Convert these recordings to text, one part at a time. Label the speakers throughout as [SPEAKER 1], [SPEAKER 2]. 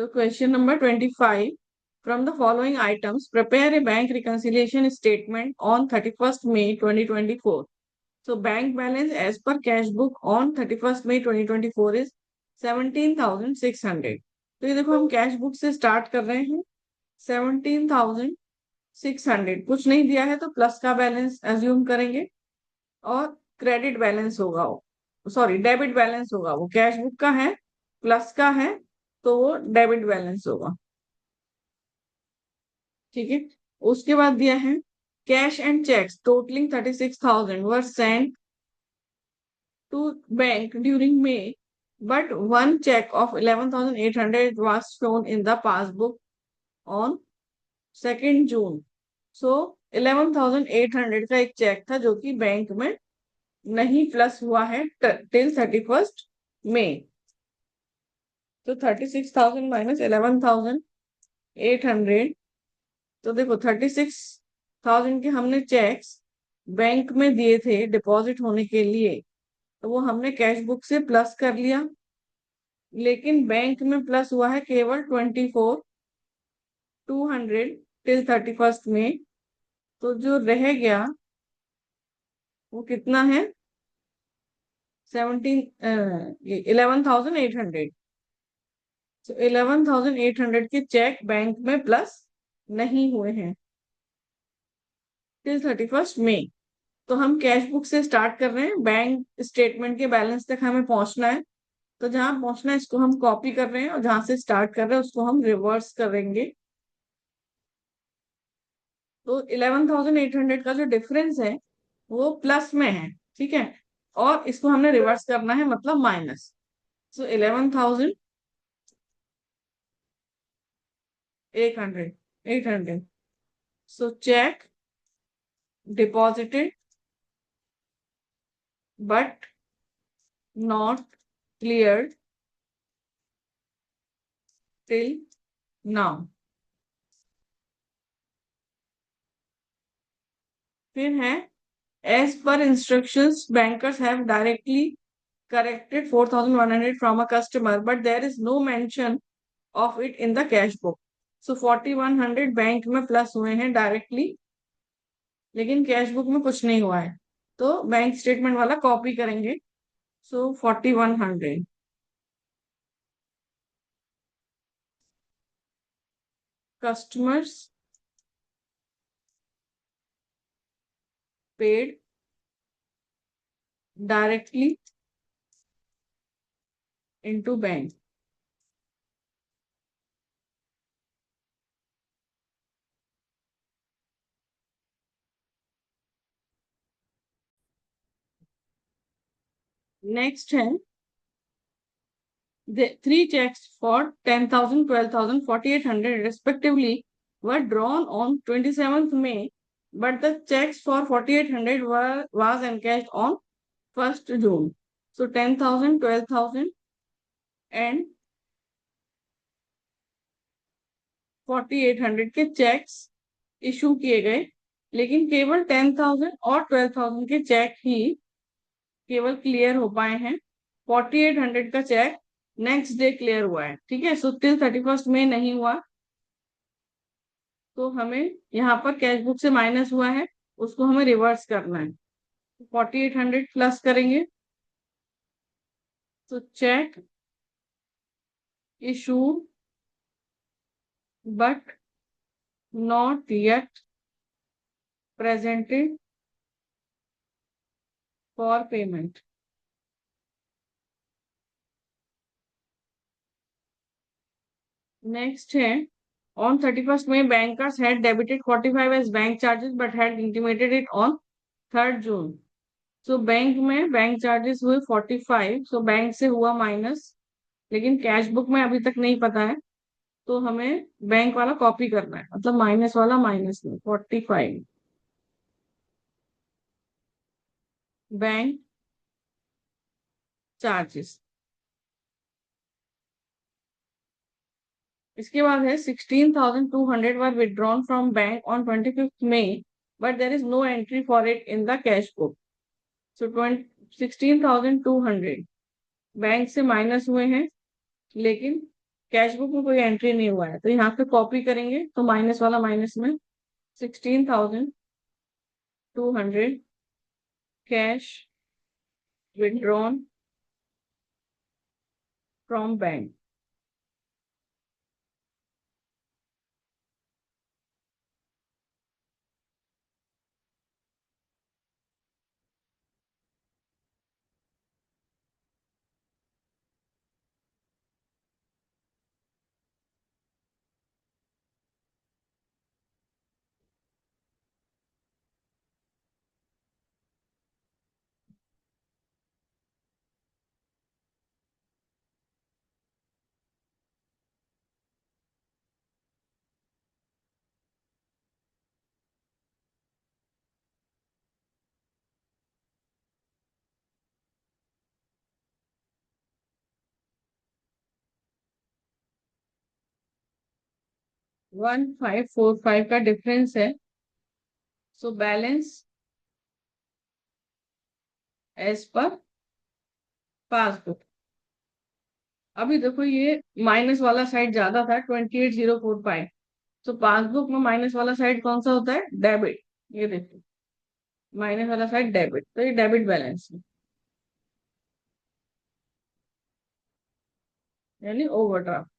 [SPEAKER 1] So question number 25. From the following items, prepare a bank reconciliation statement on 31st May 2024. So bank balance as per cash book on 31st May 2024 is 17,600. तो ये देखो हम cash book से start कर रहे हैं 17,600, कुछ नहीं दिया है तो प्लस का बैलेंस एज्यूम करेंगे और क्रेडिट बैलेंस होगा वो, सॉरी डेबिट बैलेंस होगा, वो कैश बुक का है प्लस का है तो वो डेबिट बैलेंस होगा। ठीक है, उसके बाद दिया है cash and cheques totalling 36,000 were sent to bank during May, but one check of 11,800 was shown in the passbook on 2nd June. So 11,800 का एक चेक था जो कि बैंक में नहीं प्लस हुआ है टिल 31st मई। तो 36,000 माइनस 11,800, तो देखो 36,000 के हमने चेक्स बैंक में दिए थे डिपॉजिट होने के लिए, तो वो हमने कैश बुक से प्लस कर लिया, लेकिन बैंक में प्लस हुआ है केवल 24,200 टिल 31st में। तो जो रह गया वो कितना है 11,800। तो 11,800 के चेक बैंक में प्लस नहीं हुए हैं टिल 31st मई। तो हम कैश बुक से स्टार्ट कर रहे हैं, बैंक स्टेटमेंट के बैलेंस तक हमें पहुंचना है। तो जहां पहुंचना है इसको हम कॉपी कर रहे हैं और जहां से स्टार्ट कर रहे हैं उसको हम रिवर्स करेंगे। तो 11,800 का जो डिफरेंस है वो प्लस में है, ठीक है, और इसको हमने रिवर्स करना है मतलब minus. So 11,800 so check deposited but not cleared till now. फिर है as per instructions bankers have directly corrected 4,100 from a customer but there is no mention of it in the cash book. So 4,100 bank में plus हुए हैं directly, लेकिन cash book में कुछ नहीं हुआ है, तो बैंक स्टेटमेंट वाला कॉपी करेंगे। सो 4,100 customers paid directly into bank। Next है the three checks for 10,000, 12,000, 4,800 respectively were drawn on 27th May, but the checks for 4,800 was encashed on 1st June. So 10,000, 12,000 and 4,800 के चेक्स इशू किए गए, लेकिन केवल 10,000 और 12,000 के चेक ही केवल क्लियर हो पाए हैं। 4,800 का चेक नेक्स्ट डे क्लियर हुआ है, ठीक है, सो टिल 31st में नहीं हुआ, तो हमें यहाँ पर कैश बुक से माइनस हुआ है उसको हमें रिवर्स करना है। 4,800 प्लस करेंगे तो cheque issue but not yet presented for payment. Next है on 31st May bankers had debited 45 as bank charges but had intimated it on 3rd June. So bank में बैंक चार्जेस हुए 45, so bank से हुआ minus, लेकिन cash book में अभी तक नहीं पता है, तो हमें बैंक वाला कॉपी करना है, मतलब माइनस वाला माइनस में 45 बैंक चार्जेस। इसके बाद है 16,200 were withdrawn from bank on 25th May, but there is no entry for it in the cash book. So 16,200 bank से माइनस हुए हैं, लेकिन कैश बुक में कोई एंट्री नहीं हुआ है, तो यहाँ पे कॉपी करेंगे तो माइनस वाला माइनस में 16,200 कैश विड्रॉन फ्रॉम बैंक। 1545 का डिफरेंस है। So balance as per passbook. अभी देखो ये माइनस वाला साइड ज्यादा था 28,045। तो पासबुक में माइनस वाला साइड कौन सा होता है? डेबिट। ये देखो माइनस वाला साइड डेबिट, तो ये डेबिट बैलेंस है, यानी overdraft.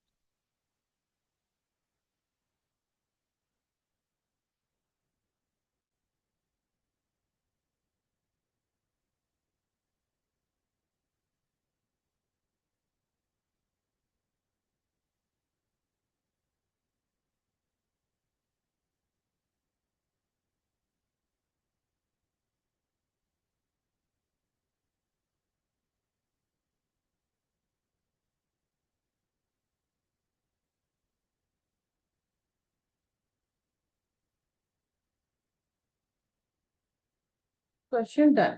[SPEAKER 1] Question done.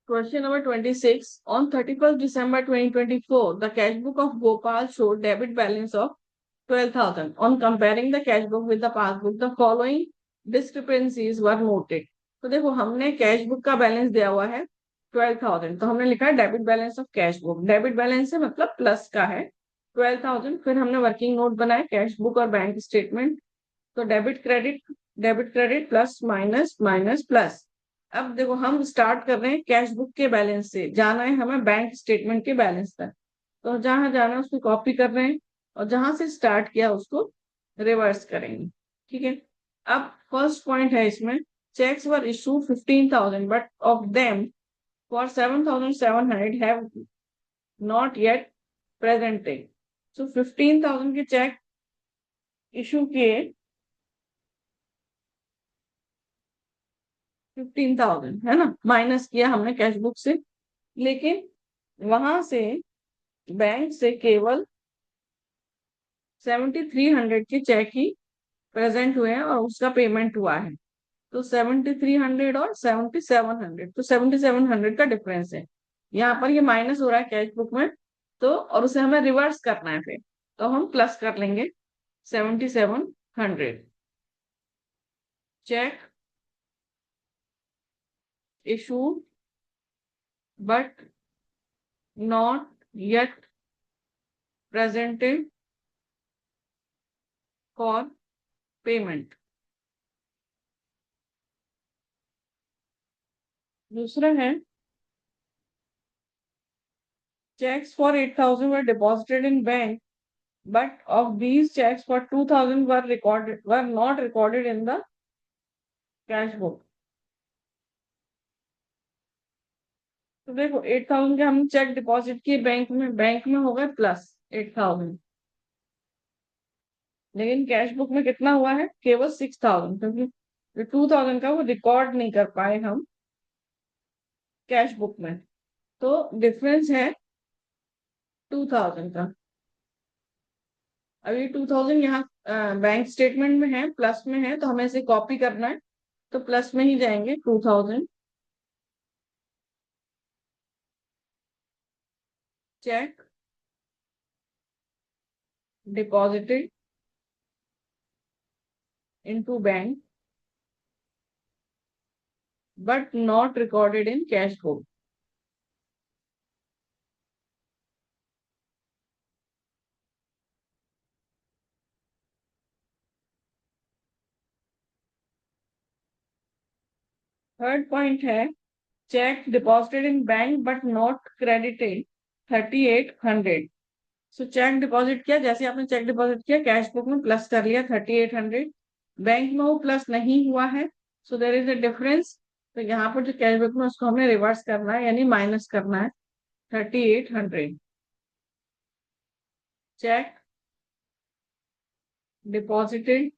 [SPEAKER 1] Question number 26. On 31st December 2024, the cash book of Gopal showed debit balance of 12,000. On comparing the cash book with the passbook, the following discrepancies were noted. तो देखो हमने cash book का balance दिया हुआ है 12,000, तो हमने लिखा है debit balance of cash book. Debit balance है मतलब प्लस का है 12,000। फिर हमने वर्किंग नोट बनाया कैश बुक और बैंक स्टेटमेंट। तो debit credit plus minus minus plus. अब देखो हम स्टार्ट कर रहे हैं कैश बुक के बैलेंस से, जाना है हमें बैंक स्टेटमेंट के बैलेंस तक। तो जहां जाना है उसको कॉपी कर रहे हैं और जहां से स्टार्ट किया उसको रिवर्स करेंगे। ठीक है। अब फर्स्ट पॉइंट है इसमें, cheques were issue 15,000 but of them for 7,700 have not yet presented. So 15,000 के चेक इशू किए, 15,000 है ना, माइनस किया हमने कैश बुक से, लेकिन वहां से बैंक से केवल 7,300 के चेक ही प्रेजेंट हुए हैं और उसका पेमेंट हुआ है। तो 7,300 और 7,700, तो 7,700 का डिफरेंस है। यहाँ पर ये माइनस हो रहा है कैश बुक में, तो और उसे हमें रिवर्स करना है फिर, तो हम प्लस कर लेंगे 7,700। Cheque issue but not yet presented for payment. दूसरा है checks for 8,000 were deposited in bank, but of these checks for 2,000 were not recorded in the cash book। तो देखो 8,000 के हमने चेक डिपॉजिट किए बैंक में हो गए प्लस 8,000, लेकिन कैश बुक में कितना हुआ है? केवल 6,000, क्योंकि जो 2,000 का वो रिकॉर्ड नहीं कर पाए हम कैश बुक में। तो डिफरेंस है 2,000 का। अभी 2,000 यहाँ बैंक स्टेटमेंट में है, प्लस में है, तो हमें इसे कॉपी करना है, तो प्लस में ही जाएंगे 2,000। Cheque deposited into bank but not recorded in cash book. Third point है cheque deposited in bank but not credited 3800। So cheque deposit किया, जैसे आपने चेक डिपॉजिट किया कैश बुक में प्लस कर लिया 3800, बैंक में वो प्लस नहीं हुआ है, सो देर इज अ डिफरेंस। तो यहाँ पर जो कैश बुक में उसको हमने रिवर्स करना है यानी माइनस करना है 3800। Cheque deposited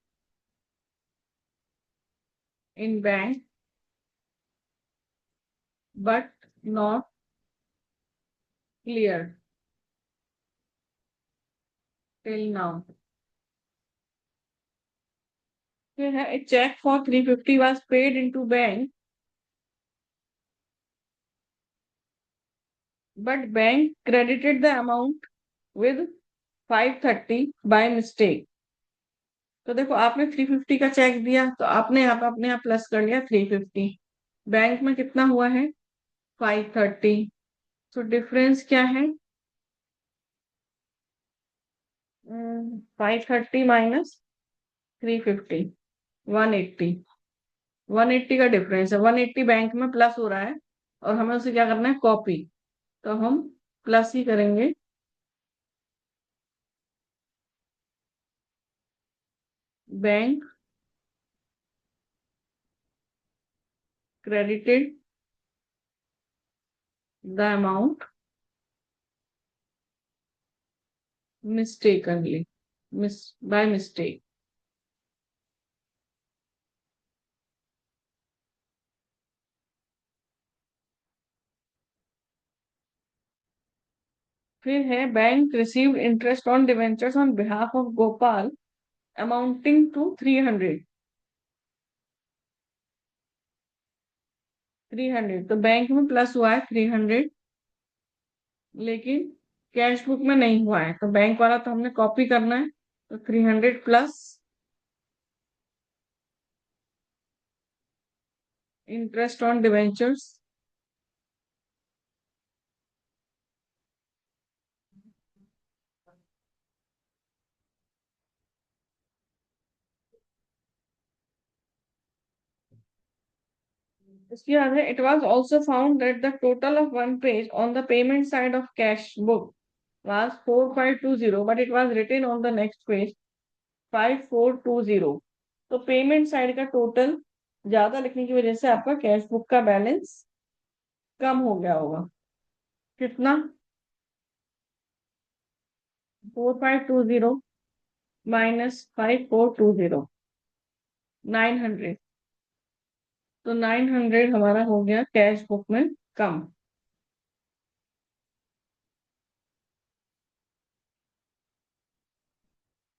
[SPEAKER 1] in bank but not clear till now. फिर है cheque for 350 was paid into bank but bank credited the amount with 530 by mistake। तो देखो आपने 350 का चेक दिया तो आपने यहाँ पे अपने यहाँ प्लस कर लिया 350, बैंक में कितना हुआ है 530। तो डिफरेंस क्या है 530 माइनस 350, 180। 180 का डिफरेंस है, 180 बैंक में प्लस हो रहा है और हमें उसे क्या करना है कॉपी, तो हम प्लस ही करेंगे। Bank credited the amount mistakenly, by mistake। फिर है bank received interest on debentures on behalf of Gopal amounting to 300। 300 तो बैंक में प्लस हुआ है 300, लेकिन कैश बुक में नहीं हुआ है, तो बैंक वाला तो हमने कॉपी करना है, तो 300 प्लस इंटरेस्ट ऑन डिवेंचर्स इसके बाद है it was also found that the total of one page on the payment side of cash book was 4520 but it was written on the next page 5420। तो payment side का total ज्यादा लिखने की वजह से आपका कैश बुक का balance कम हो गया होगा। कितना 4520 माइनस 5420, 900। तो 900 हमारा हो गया कैश बुक में कम।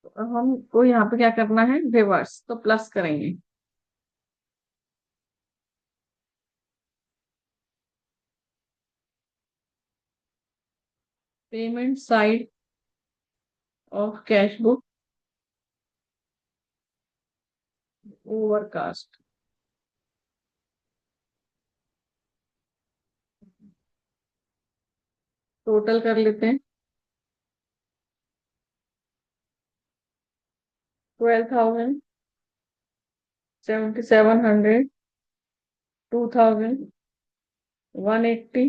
[SPEAKER 1] तो अब हमको यहाँ पे क्या करना है रिवर्स, तो प्लस करेंगे। Payment side of cash book overcast, total कर लेते हैं 12,000, 7,700, 2,000, 180,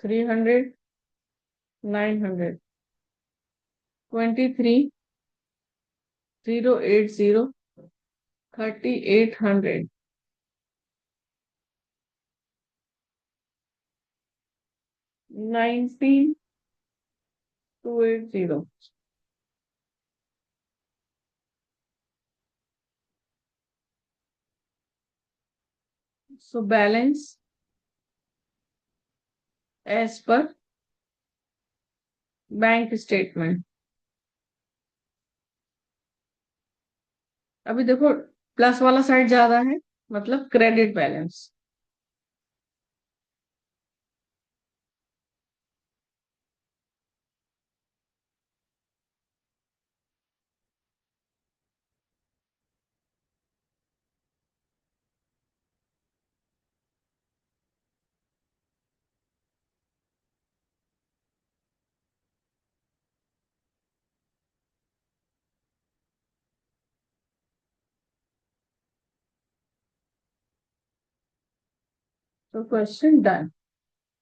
[SPEAKER 1] 300, 900, 23,080, 3,800, 19,280। So balance as per bank statement. अभी देखो प्लस वाला साइड ज्यादा है, मतलब क्रेडिट बैलेंस। तो क्वेश्चन डन।